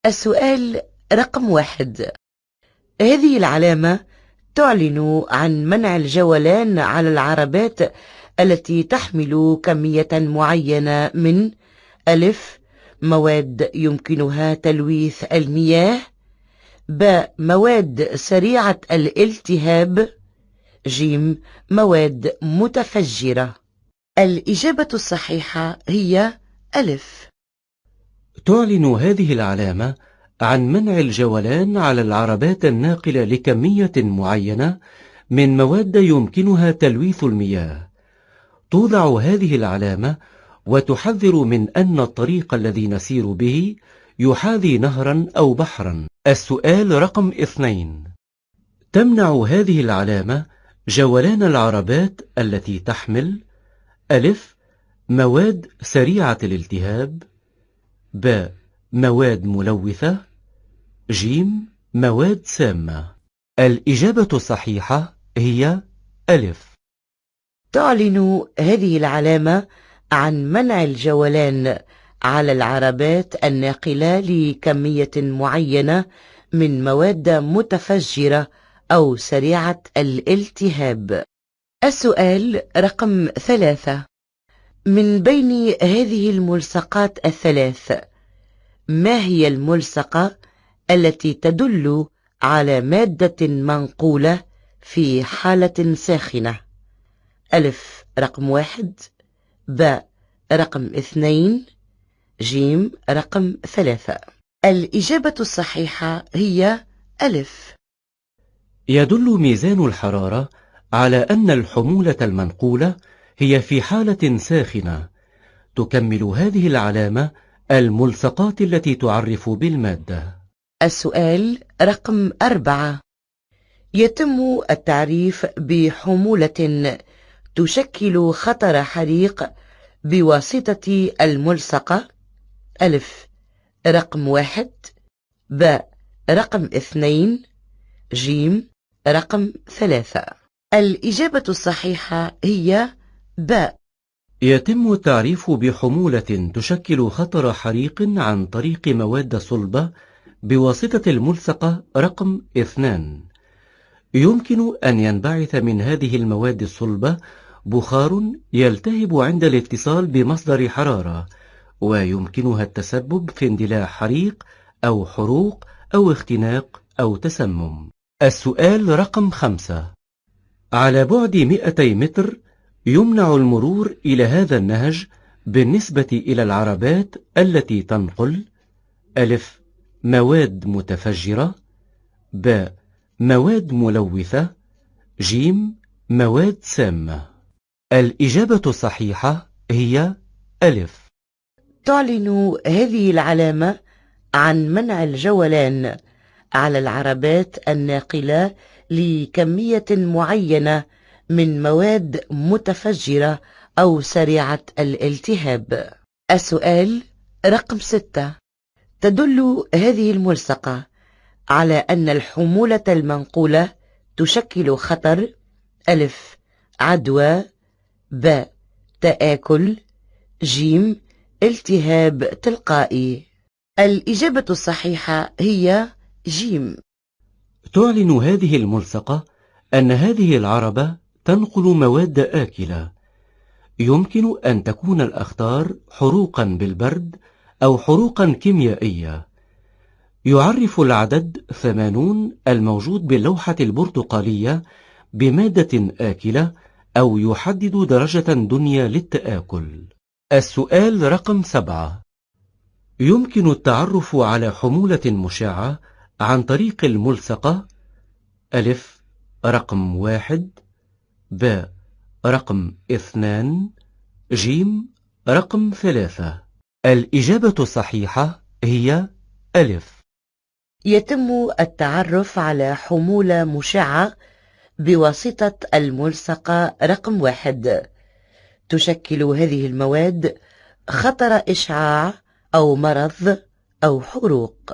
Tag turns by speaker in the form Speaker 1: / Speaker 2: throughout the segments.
Speaker 1: السؤال رقم 1. هذه العلامة تعلن عن منع الجولان على العربات التي تحمل كمية معينة من ألف مواد يمكنها تلويث المياه، ب مواد سريعة الالتهاب، ج مواد متفجرة. الإجابة الصحيحة هي ألف.
Speaker 2: تعلن هذه العلامة عن منع الجولان على العربات الناقلة لكمية معينة من مواد يمكنها تلويث المياه. توضع هذه العلامة وتحذر من أن الطريق الذي نسير به يحاذي نهرا أو بحرا. السؤال رقم 2. تمنع هذه العلامة جولان العربات التي تحمل ألف مواد سريعة الالتهاب، ب مواد ملوثة، ج مواد سامة. الإجابة الصحيحة هي ألف.
Speaker 1: تعلن هذه العلامة عن منع الجولان على العربات الناقلة لكمية معينة من مواد متفجرة أو سريعة الالتهاب. السؤال رقم 3. من بين هذه الملصقات الثلاث، ما هي الملصقة التي تدل على مادة منقولة في حالة ساخنة؟ ألف رقم 1، ب رقم 2، ج رقم 3. الإجابة الصحيحة هي ألف.
Speaker 2: يدل ميزان الحرارة على أن الحمولة المنقولة هي في حالة ساخنة. تكمل هذه العلامة الملصقات التي تعرف بالمادة.
Speaker 1: السؤال رقم 4. يتم التعريف بحمولة تشكل خطر حريق بواسطة الملصقة. ألف رقم 1، ب رقم 2، ج رقم 3. الإجابة الصحيحة هي ب.
Speaker 2: يتم التعريف بحمولة تشكل خطر حريق عن طريق مواد صلبة بواسطة الملصقة رقم 2. يمكن أن ينبعث من هذه المواد الصلبة بخار يلتهب عند الاتصال بمصدر حرارة، ويمكنها التسبب في اندلاع حريق أو حروق أو اختناق أو تسمم. السؤال رقم 5. على بعد 200 متر يمنع المرور إلى هذا النهج بالنسبة إلى العربات التي تنقل ألف مواد متفجرة، ب مواد ملوثة، ج مواد سامة. الإجابة الصحيحة هي ألف.
Speaker 1: تعلن هذه العلامة عن منع الجولان على العربات الناقلة لكمية معينة من مواد متفجرة أو سريعة الالتهاب. السؤال رقم 6. تدل هذه الملصقة على أن الحمولة المنقولة تشكل خطر ألف عدوى، ب تآكل، ج التهاب تلقائي. الإجابة الصحيحة هي ج.
Speaker 2: تعلن هذه الملصقة أن هذه العربة تنقل مواد آكلة. يمكن أن تكون الأخطار حروقا بالبرد أو حروقا كيميائية. يعرف العدد 80 الموجود باللوحة البرتقالية بمادة آكلة أو يحدد درجة دنيا للتآكل. السؤال رقم 7. يمكن التعرف على حمولة مشعة عن طريق الملصقة ألف رقم 1، ب رقم 2، ج رقم 3. الإجابة الصحيحة هي ألف.
Speaker 1: يتم التعرف على حمولة مشعة بواسطة الملصقة رقم 1. تشكل هذه المواد خطر إشعاع أو مرض أو حروق.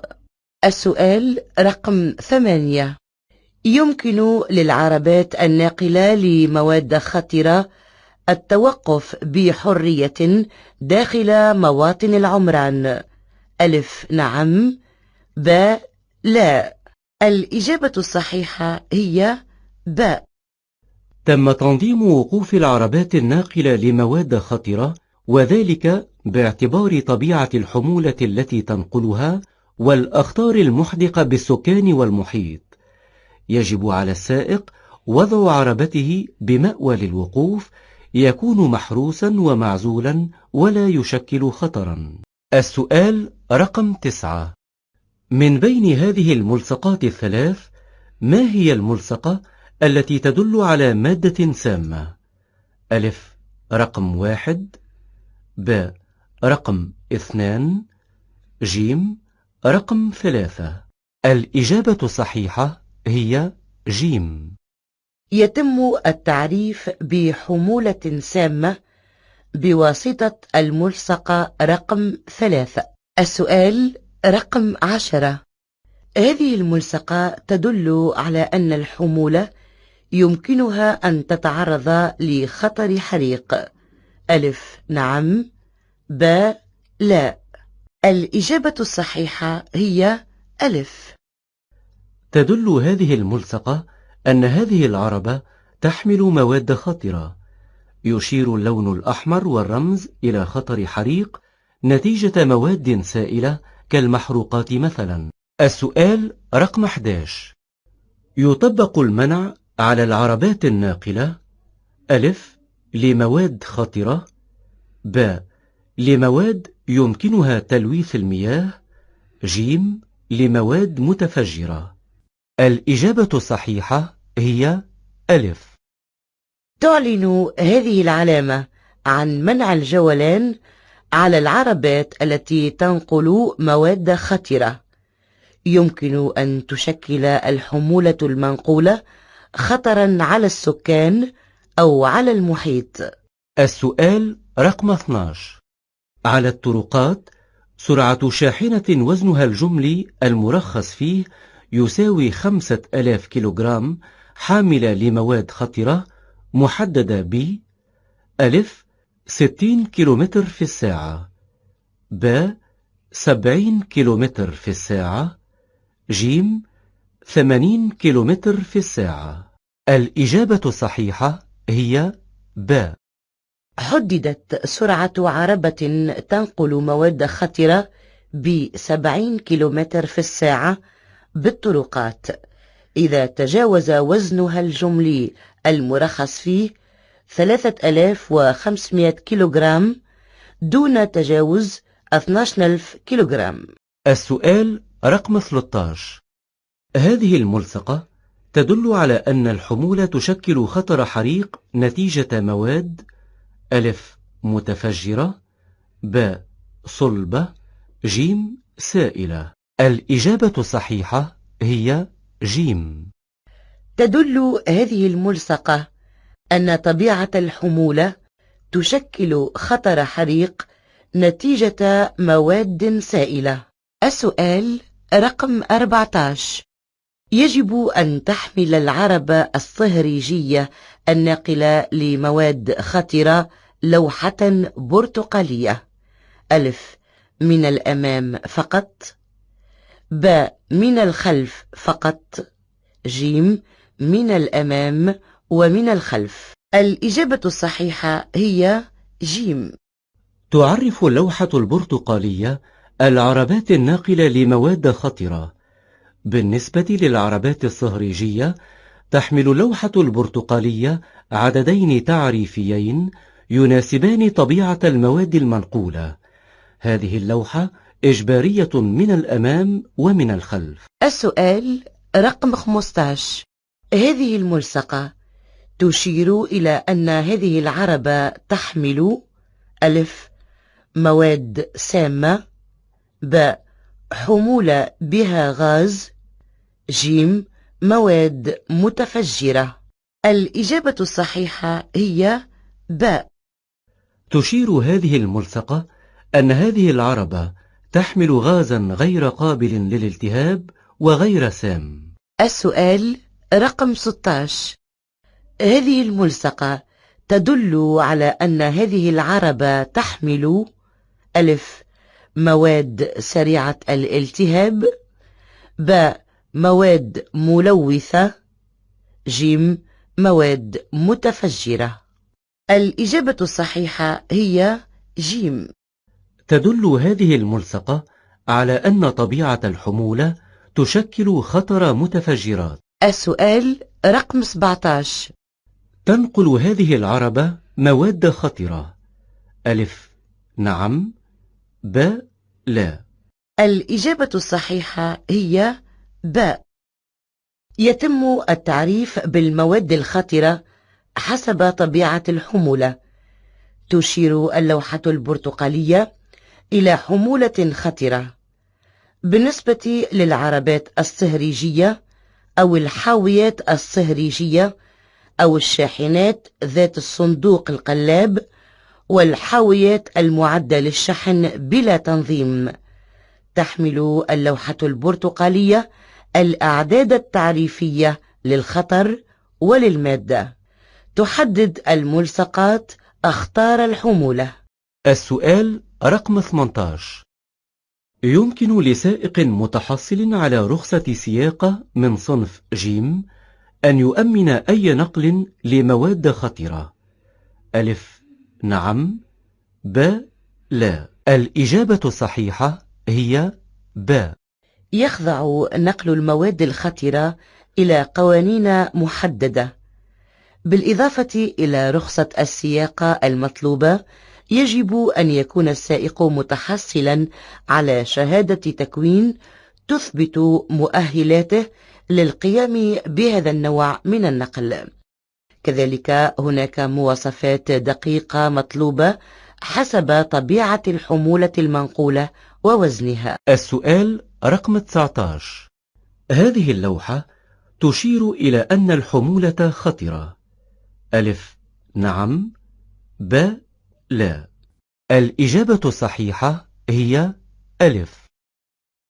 Speaker 1: السؤال رقم 8. يمكن للعربات الناقلة لمواد خطرة التوقف بحرية داخل مواطن العمران. ألف نعم، ب. لا. الإجابة الصحيحة هي ب.
Speaker 2: تم تنظيم وقوف العربات الناقلة لمواد خطرة، وذلك باعتبار طبيعة الحمولة التي تنقلها والأخطار المحدقة بالسكان والمحيط. يجب على السائق وضع عربته بمأوى للوقوف يكون محروسا ومعزولا ولا يشكل خطرا. السؤال رقم 9: من بين هذه الملصقات الثلاث ما هي الملصقة التي تدل على مادة سامة؟ ألف رقم 1، ب رقم 2، جيم رقم 3. الإجابة الصحيحة هي جيم.
Speaker 1: يتم التعريف بحمولة سامة بواسطة الملصقة رقم 3. السؤال رقم 10: هذه الملصقة تدل على أن الحمولة يمكنها أن تتعرض لخطر حريق. ألف نعم، ب لا. الإجابة الصحيحة هي ألف.
Speaker 2: تدل هذه الملصقة أن هذه العربة تحمل مواد خطرة. يشير اللون الأحمر والرمز إلى خطر حريق نتيجة مواد سائلة كالمحروقات مثلا. السؤال رقم 11: يطبق المنع على العربات الناقلة: ألف لمواد خطرة، ب لمواد يمكنها تلويث المياه، جيم لمواد متفجرة. الإجابة الصحيحة هي ألف.
Speaker 1: تعلن هذه العلامة عن منع الجولان على العربات التي تنقل مواد خطرة. يمكن أن تشكل الحمولة المنقولة خطرا على السكان أو على المحيط.
Speaker 2: السؤال رقم 12: على الطرقات سرعة شاحنة وزنها الجملي المرخص فيه يساوي 5000 كيلوغرام حاملة لمواد خطرة محددة ب: ألف 60 كيلومتر في الساعة، ب 70 كيلومتر في الساعة، جيم 80 كيلومتر في الساعة. الإجابة الصحيحة هي ب.
Speaker 1: حددت سرعة عربة تنقل مواد خطرة ب70 كيلومتر في الساعة بالطرقات إذا تجاوز وزنها الجملي المرخص فيه 3500 كيلوغرام دون تجاوز 12000 كيلوغرام.
Speaker 2: السؤال رقم 13: هذه الملصقة تدل على أن الحمولة تشكل خطر حريق نتيجة مواد: ألف متفجرة، ب صلبة، جيم سائلة. الإجابة الصحيحة هي جيم.
Speaker 1: تدل هذه الملصقة أن طبيعة الحمولة تشكل خطر حريق نتيجة مواد سائلة. السؤال رقم 14: يجب أن تحمل العربة الصهريجية الناقلة لمواد خطرة لوحة برتقالية: ألف من الأمام فقط، ب من الخلف فقط، جيم من الأمام ومن الخلف. الإجابة الصحيحة هي جيم.
Speaker 2: تعرف اللوحة البرتقالية العربات الناقلة لمواد خطرة. بالنسبة للعربات الصهريجية تحمل اللوحة البرتقالية عددين تعريفيين يناسبان طبيعة المواد المنقولة. هذه اللوحة إجبارية من الأمام ومن الخلف.
Speaker 1: السؤال رقم 15: هذه الملصقة تشير إلى أن هذه العربة تحمل: ألف مواد سامة، ب حمولة بها غاز، جيم مواد متفجرة. الإجابة الصحيحة هي ب.
Speaker 2: تشير هذه الملصقة أن هذه العربة تحمل غازا غير قابل للالتهاب وغير سام.
Speaker 1: السؤال رقم 16: هذه الملصقة تدل على أن هذه العربة تحمل: ألف مواد سريعة الالتهاب، ب. مواد ملوثة. ج. مواد متفجرة. الإجابة الصحيحة هي ج.
Speaker 2: تدل هذه الملصقة على أن طبيعة الحمولة تشكل خطر متفجرات.
Speaker 1: السؤال رقم 17.
Speaker 2: تنقل هذه العربة مواد خطرة. ألف نعم، ب لا.
Speaker 1: الإجابة الصحيحة هي ب. يتم التعريف بالمواد الخطرة حسب طبيعة الحمولة. تشير اللوحة البرتقالية إلى حمولة خطرة. بالنسبة للعربات الصهريجية أو الحاويات الصهريجية أو الشاحنات ذات الصندوق القلاب والحاويات المعدة للشحن بلا تنظيم، تحمل اللوحة البرتقالية الأعداد التعريفية للخطر وللمادة. تحدد الملصقات أخطار الحمولة.
Speaker 2: السؤال رقم 18. يمكن لسائق متحصل على رخصة سياقة من صنف جيم أن يؤمن أي نقل لمواد خطرة. ألف نعم، ب لا. الإجابة الصحيحة هي ب.
Speaker 1: يخضع نقل المواد الخطرة إلى قوانين محددة. بالإضافة إلى رخصة السياقة المطلوبة، يجب أن يكون السائق متحصلا على شهادة تكوين تثبت مؤهلاته للقيام بهذا النوع من النقل. كذلك هناك مواصفات دقيقة مطلوبة حسب طبيعة الحمولة المنقولة ووزنها.
Speaker 2: السؤال رقم 19. هذه اللوحة تشير إلى أن الحمولة خطرة. ألف نعم، ب لا. الإجابة الصحيحة هي ألف.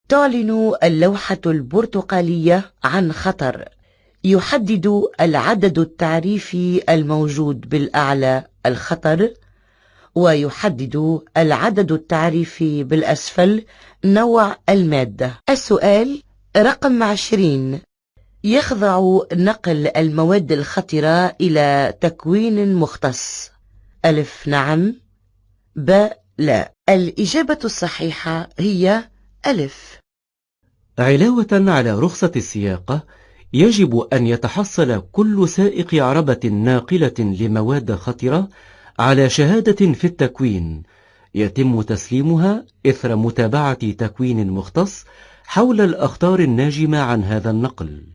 Speaker 1: تعلن اللوحة البرتقالية عن خطر. يحدد العدد التعريفي الموجود بالأعلى الخطر، ويحدد العدد التعريفي بالأسفل نوع المادة. السؤال رقم 20. يخضع نقل المواد الخطرة إلى تكوين مختص. ألف نعم، ب لا. الإجابة الصحيحة هي ألف.
Speaker 2: علاوة على رخصة السياقة، يجب أن يتحصل كل سائق عربة ناقلة لمواد خطرة على شهادة في التكوين يتم تسليمها إثر متابعة تكوين مختص حول الأخطار الناجمة عن هذا النقل.